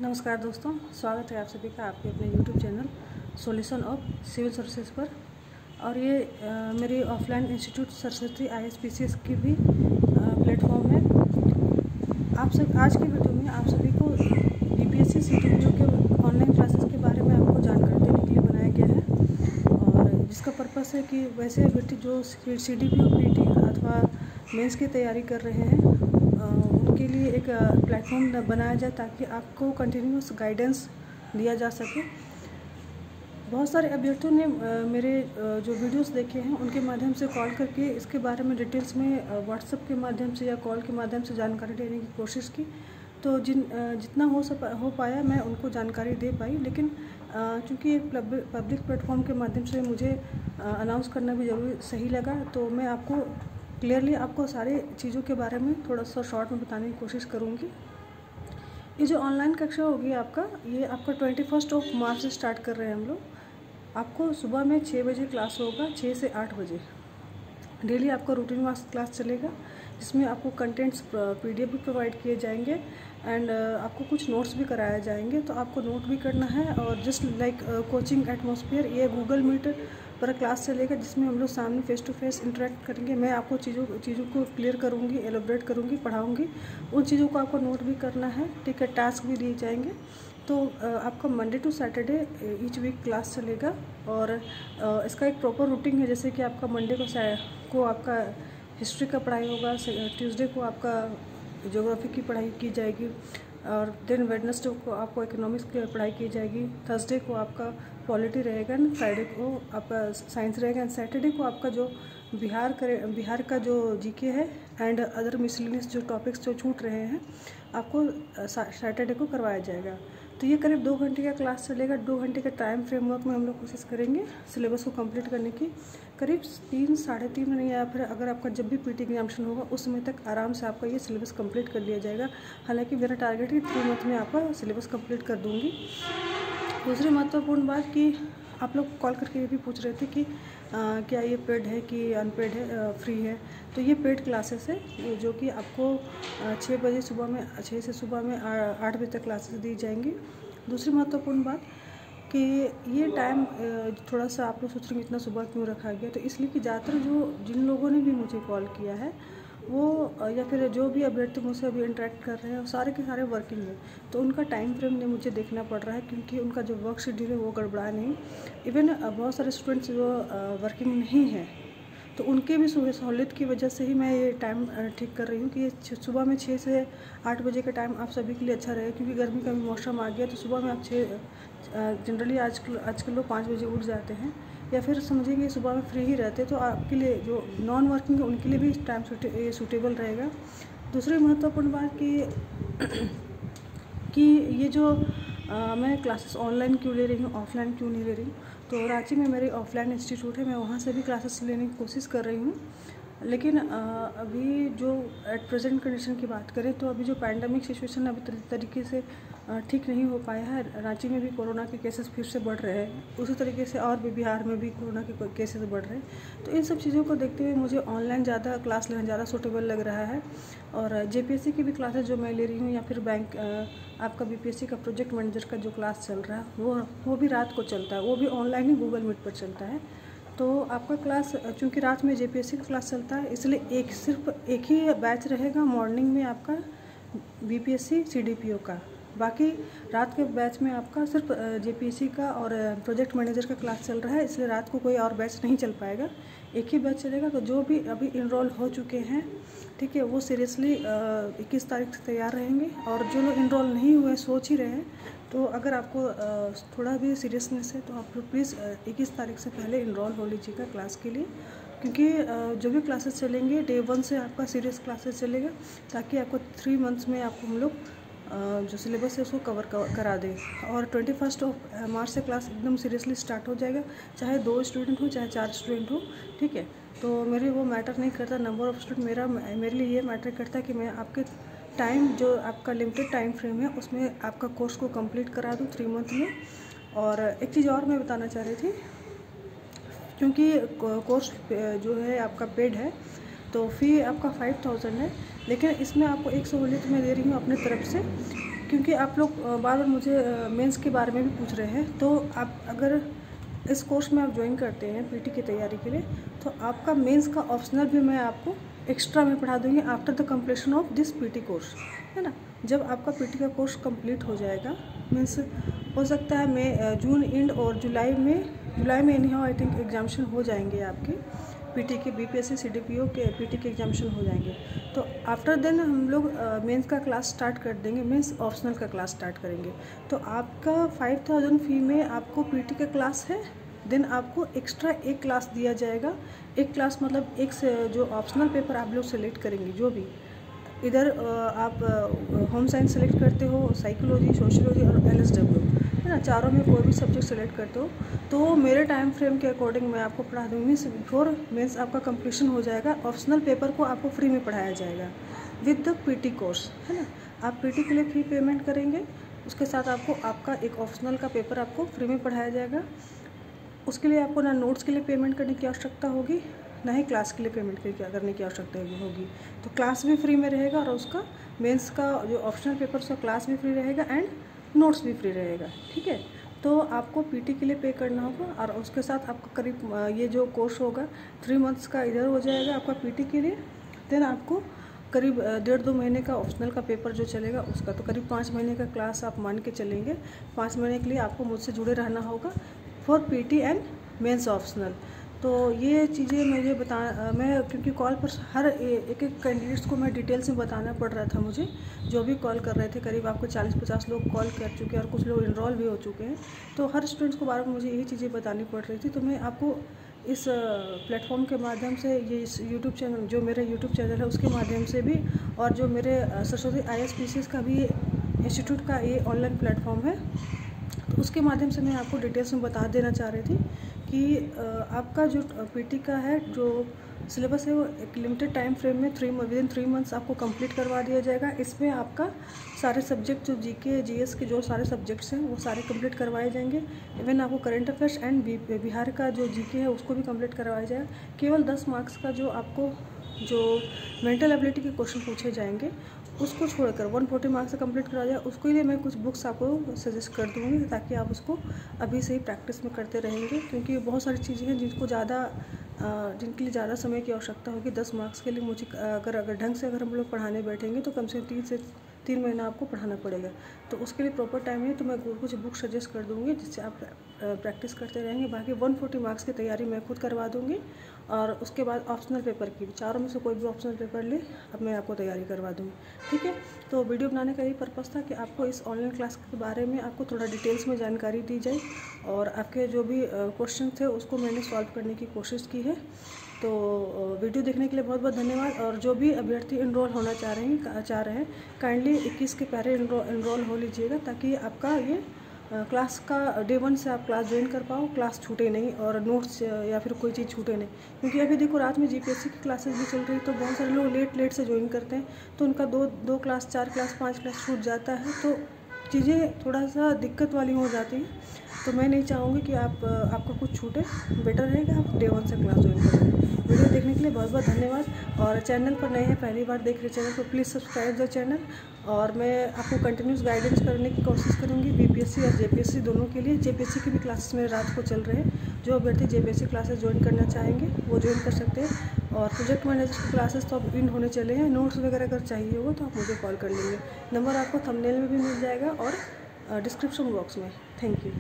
नमस्कार दोस्तों, स्वागत है आप सभी का आपके अपने YouTube channel solution of civil services पर। और ये मेरी ऑफलाइन इंस्टीट्यूट सरस्वती ISPCS की भी प्लेटफॉर्म है। आप सब आज की वीडियो में आप सभी को BPSC CDPO के ऑनलाइन क्लासेस के बारे में आपको जानकारी देने के लिए बनाया गया है, और जिसका पर्पस है कि वैसे व्यक्ति जो CDPO PT अथवा मेंस की तैयारी कर रहे हैं उनके लिए एक प्लेटफॉर्म बनाया जाए ताकि आपको कंटिन्यूस गाइडेंस दिया जा सके। बहुत सारे अभ्यर्थियों ने मेरे जो वीडियोस देखे हैं उनके माध्यम से कॉल करके इसके बारे में डिटेल्स में व्हाट्सएप के माध्यम से या कॉल के माध्यम से जानकारी देने की कोशिश की। तो जितना हो पाया मैं उनको जानकारी दे पाई, लेकिन चूँकि एक पब्लिक प्लेटफॉर्म के माध्यम से मुझे अनाउंस करना भी ज़रूरी सही लगा, तो मैं आपको क्लियरली आपको सारी चीज़ों के बारे में थोड़ा सा शॉर्ट में बताने की कोशिश करूँगी। ये जो ऑनलाइन कक्षा होगी ये आपका 21 मार्च से स्टार्ट कर रहे हैं हम लोग। आपको सुबह में 6 बजे क्लास होगा, 6 से 8 बजे डेली आपका रूटीन वाइज क्लास चलेगा, जिसमें आपको कंटेंट्स PDF भी प्रोवाइड किए जाएंगे एंड आपको कुछ नोट्स भी कराए जाएंगे। तो आपको नोट भी करना है, और जस्ट लाइक कोचिंग एटमॉस्फेयर ये गूगल मीट पर क्लास चलेगा, जिसमें हम लोग सामने फेस टू फेस इंटरेक्ट करेंगे। मैं आपको चीज़ों को क्लियर करूँगी, एलोबरेट करूँगी, पढ़ाऊँगी। उन चीज़ों को आपको नोट भी करना है, ठीक है। टास्क भी दिए जाएंगे। तो आपका Monday to Saturday each week class चलेगा, और इसका एक प्रॉपर रूटीन है। जैसे कि आपका मंडे को आपका हिस्ट्री का पढ़ाई होगा, ट्यूसडे को आपका ज्योग्राफी की पढ़ाई की जाएगी, और देन वेडनेसडे को आपको इकोनॉमिक्स की पढ़ाई की जाएगी, थर्सडे को आपका पॉलिटी रहेगा, एंड फ्राइडे को आपका साइंस रहेगा, एंड सैटरडे को आपका जो बिहार का जो GK है एंड अदर मिसलिनियस जो टॉपिक्स जो छूट रहे हैं आपको सैटरडे को करवाया जाएगा। तो ये करीब 2 घंटे का क्लास चलेगा। 2 घंटे के टाइम फ्रेमवर्क में हम लोग कोशिश करेंगे सिलेबस को कंप्लीट करने की। करीब 3 साढ़े 3 या फिर अगर आपका जब भी PT एग्जामिनेशन होगा उस समय तक आराम से आपका ये सिलेबस कंप्लीट कर लिया जाएगा। हालांकि मेरा टारगेट है 3 मंथ में आपका सिलेबस कंप्लीट कर दूँगी। दूसरी महत्वपूर्ण बात कि आप लोग कॉल करके ये भी पूछ रहे थे कि क्या ये पेड है कि अनपेड है, फ्री है। तो ये पेड क्लासेस है जो कि आपको 6 से सुबह में 8 बजे तक क्लासेस दी जाएंगी। दूसरी महत्वपूर्ण बात कि ये टाइम थोड़ा सा आप लोग सोच रहे हैं इतना सुबह क्यों रखा गया, तो इसलिए कि ज़्यादातर जिन लोगों ने भी मुझे कॉल किया है वो या फिर जो भी अभ्यर्थी मुझसे अभी इंटरेक्ट कर रहे हैं वो सारे के सारे वर्किंग है। तो उनका टाइम फ्रेम ने मुझे देखना पड़ रहा है, क्योंकि उनका जो वर्क शेड्यूल है वो गड़बड़ा नहीं। इवन बहुत सारे स्टूडेंट्स जो वर्किंग नहीं है, तो उनके भी सहूलियत की वजह से ही मैं ये टाइम ठीक कर रही हूँ कि सुबह में 6 से 8 बजे का टाइम आप सभी के लिए अच्छा रहे, क्योंकि गर्मी का भी मौसम आ गया। तो सुबह में आप जनरली आजकल लोग 5 बजे उठ जाते हैं, या फिर समझिए कि सुबह में फ्री ही रहते, तो आपके लिए जो नॉन वर्किंग है उनके लिए भी टाइम सूटेबल रहेगा। दूसरी महत्वपूर्ण बात कि ये जो मैं क्लासेस ऑनलाइन क्यों ले रही हूँ, ऑफलाइन क्यों नहीं ले रही हूँ। तो रांची में मेरी ऑफलाइन इंस्टीट्यूट है, मैं वहाँ से भी क्लासेस लेने की कोशिश कर रही हूँ। लेकिन अभी जो एट प्रेजेंट कंडीशन की बात करें तो अभी जो पैंडमिक सिचुएशन अभी तरीके से ठीक नहीं हो पाया है। रांची में भी कोरोना के केसेस फिर से बढ़ रहे हैं, उसी तरीके से और भी बिहार में भी कोरोना के केसेस बढ़ रहे हैं। तो इन सब चीज़ों को देखते हुए मुझे ऑनलाइन ज़्यादा क्लास लेना ज़्यादा सूटेबल लग रहा है। और JPSC की भी क्लासेस जो मैं ले रही हूँ, या फिर बैंक आपका BPSC का प्रोजेक्ट मैनेजर का जो क्लास चल रहा है वो भी रात को चलता है, वो भी ऑनलाइन ही गूगल मीट पर चलता है। तो आपका क्लास चूँकि रात में JPSC का क्लास चलता है, इसलिए सिर्फ एक ही बैच रहेगा मॉर्निंग में आपका BPSC CDPO का। बाकी रात के बैच में आपका सिर्फ JPSC का और प्रोजेक्ट मैनेजर का क्लास चल रहा है, इसलिए रात को कोई और बैच नहीं चल पाएगा, एक ही बैच चलेगा। तो जो भी अभी इनरोल हो चुके हैं, ठीक है, वो सीरियसली 21 तारीख से तैयार रहेंगे। और जो लोग इनरोल नहीं हुए, सोच ही रहे हैं, तो अगर आपको थोड़ा भी सीरियसनेस है तो आप लोग प्लीज़ 21 तारीख से पहले इनरोल हो लीजिएगा क्लास के लिए, क्योंकि जो भी क्लासेस चलेंगे Day 1 से आपका सीरियस क्लासेस चलेगा, ताकि आपको 3 मंथ्स में आपको हम लोग जो सिलेबस है उसको कवर करा दें। और 21 मार्च से क्लास एकदम सीरियसली स्टार्ट हो जाएगा, चाहे 2 स्टूडेंट हो चाहे 4 स्टूडेंट हो, ठीक है। तो मेरे वो मैटर नहीं करता नंबर ऑफ़ स्टूडेंट, मेरे लिए ये मैटर करता है कि मैं आपके टाइम जो आपका लिमिटेड टाइम फ्रेम है उसमें आपका कोर्स को कंप्लीट करा दूँ 3 मंथ में। और एक चीज़ और मैं बताना चाह रही थी, क्योंकि कोर्स जो है आपका पेड है, तो फ़ी आपका 5000 है, लेकिन इसमें आपको एक सहूलियत मैं दे रही हूँ अपने तरफ से क्योंकि आप लोग बार बार मुझे मेंस के बारे में भी पूछ रहे हैं, तो आप अगर इस कोर्स में आप ज्वाइन करते हैं पीटी की तैयारी के लिए, तो आपका मेंस का ऑप्शनल भी मैं आपको एक्स्ट्रा में पढ़ा दूँगी after the completion of this PT course, है ना। जब आपका पीटी का कोर्स कंप्लीट हो जाएगा, मीन्स हो सकता है मैं जून एंड और जुलाई में anyhow I think examination हो जाएंगे आपके पीटी के, बीपीएससी सीडीपीओ के पीटी के एग्जामिशन हो जाएंगे। तो आफ्टर देन हम लोग मेंस का क्लास स्टार्ट कर देंगे, मीन्स ऑप्शनल का क्लास स्टार्ट करेंगे। तो आपका 5000 फी में आपको पीटी का क्लास है, देन आपको एक्स्ट्रा एक क्लास दिया जाएगा। एक क्लास मतलब एक से जो ऑप्शनल पेपर आप लोग सेलेक्ट करेंगे, जो भी इधर आप होम साइंस सेलेक्ट करते हो, साइकोलॉजी, सोशियोलॉजी और एलएसडब्ल्यू, है ना, चारों में कोई भी सब्जेक्ट सेलेक्ट करते हो, तो मेरे टाइम फ्रेम के अकॉर्डिंग मैं आपको पढ़ा दूँगी। बिफोर मीन्स आपका कंप्लीशन हो जाएगा, ऑप्शनल पेपर को आपको फ्री में पढ़ाया जाएगा विद द पीटी कोर्स, है ना। आप पीटी के लिए फी पेमेंट करेंगे, उसके साथ आपको आपका एक ऑप्शनल का पेपर आपको फ्री में पढ़ाया जाएगा। उसके लिए आपको ना नोट्स के लिए पेमेंट करने की आवश्यकता होगी, ना ही क्लास के लिए पेमेंट करने की आवश्यकता होगी। तो क्लास भी फ्री में रहेगा और उसका मेंस का जो ऑप्शनल पेपर उसका क्लास भी फ्री रहेगा एंड नोट्स भी फ्री रहेगा, ठीक है। तो आपको पीटी के लिए पे करना होगा और उसके साथ आपका करीब ये जो कोर्स होगा 3 मंथ्स का इधर हो जाएगा आपका पीटी के लिए। देन आपको करीब 1.5-2 महीने का ऑप्शनल का पेपर जो चलेगा उसका, तो करीब 5 महीने का क्लास आप मान के चलेंगे। 5 महीने के लिए आपको मुझसे जुड़े रहना होगा for PT and mains optional. तो ये चीज़ें मुझे मैं क्योंकि कॉल पर हर एक कैंडिडेट्स को मैं डिटेल से बताना पड़ रहा था मुझे, जो भी कॉल कर रहे थे, करीब आपको 40-50 लोग कॉल कर चुके हैं और कुछ लोग इनरोल भी हो चुके हैं। तो हर स्टूडेंट्स को बार बार मुझे यही चीज़ें बतानी पड़ रही थी। तो मैं आपको इस प्लेटफॉर्म के माध्यम से, ये इस यूट्यूब चैनल जो मेरा यूट्यूब चैनल है उसके माध्यम से भी, और जो मेरे सरस्वती ISPCS का भी इंस्टीट्यूट का ये ऑनलाइन प्लेटफॉर्म है, तो उसके माध्यम से मैं आपको डिटेल्स में बता देना चाह रही थी कि आपका जो पीटी का है जो सिलेबस है वो एक लिमिटेड टाइम फ्रेम में विदिन 3 मंथ्स आपको कंप्लीट करवा दिया जाएगा। इसमें आपका सारे सब्जेक्ट जो जीके जीएस के जो सारे सब्जेक्ट्स हैं वो सारे कंप्लीट करवाए जाएंगे। इवन आपको करंट अफेयर्स एंड बिहार का जो जीके है उसको भी कंप्लीट करवाया जाएगा। केवल 10 मार्क्स का जो आपको जो मेंटल एबिलिटी के क्वेश्चन पूछे जाएंगे उसको छोड़कर 140 मार्क्स से कंप्लीट करा जाए, उसके लिए मैं कुछ बुक्स आपको सजेस्ट कर दूँगी ताकि आप उसको अभी से ही प्रैक्टिस में करते रहेंगे। क्योंकि बहुत सारी चीज़ें हैं जिनके लिए ज़्यादा समय की आवश्यकता होगी। 10 मार्क्स के लिए मुझे अगर ढंग से अगर हम लोग पढ़ाने बैठेंगे तो कम से कम 3 महीना आपको पढ़ाना पड़ेगा। तो उसके लिए प्रॉपर टाइम है, तो मैं कुछ बुक सजेस्ट कर दूँगी जिससे आप प्रैक्टिस करते रहेंगे। बाकी 140 मार्क्स की तैयारी मैं खुद करवा दूँगी और उसके बाद ऑप्शनल पेपर की भी, चारों में से कोई भी ऑप्शनल पेपर ले अब मैं आपको तैयारी करवा दूँगी, ठीक है। तो वीडियो बनाने का यही पर्पज़ था कि आपको इस ऑनलाइन क्लास के बारे में आपको थोड़ा डिटेल्स में जानकारी दी जाए और आपके जो भी क्वेश्चन थे उसको मैंने सॉल्व करने की कोशिश की है। तो वीडियो देखने के लिए बहुत बहुत धन्यवाद। और जो भी अभ्यर्थी इनरोल होना चाह रहे हैं काइंडली 21 के पहले इनरोल हो लीजिएगा ताकि आपका ये क्लास का डे 1 से आप क्लास ज्वाइन कर पाओ, क्लास छूटे नहीं और नोट्स या फिर कोई चीज़ छूटे नहीं। क्योंकि अभी देखो रात में जीपीएससी की क्लासेस भी चल रही, तो बहुत सारे लोग लेट से ज्वाइन करते हैं, तो उनका 2 क्लास 4 क्लास 5 क्लास छूट जाता है, तो चीज़ें थोड़ा सा दिक्कत वाली हो जाती हैं। तो मैं नहीं चाहूँगी कि आपका कुछ छूटे, बेटर रहेगा आप डे 1 से क्लास ज्वाइन करें। वीडियो देखने के लिए बहुत बहुत धन्यवाद। और चैनल पर नए हैं, पहली बार देख रहे चैनल को, प्लीज़ सब्सक्राइब द चैनल। और मैं आपको कंटिन्यूस गाइडेंस करने की कोशिश करूँगी बीपीएससी और जेपीएससी दोनों के लिए। जेपीएससी की भी क्लासेस मेरे रात को चल रहे हैं, जो अभ्यर्थी जेपीएससी क्लासेस ज्वाइन करना चाहेंगे वो ज्वाइन कर सकते हैं। और प्रोजेक्ट मैनेजर की क्लासेस तो अब एंड होने चले हैं, नोट्स वगैरह अगर चाहिए होगा तो आप मुझे कॉल कर लेंगे। नंबर आपको थंबनेल में भी मिल जाएगा और डिस्क्रिप्शन बॉक्स में। Thank you.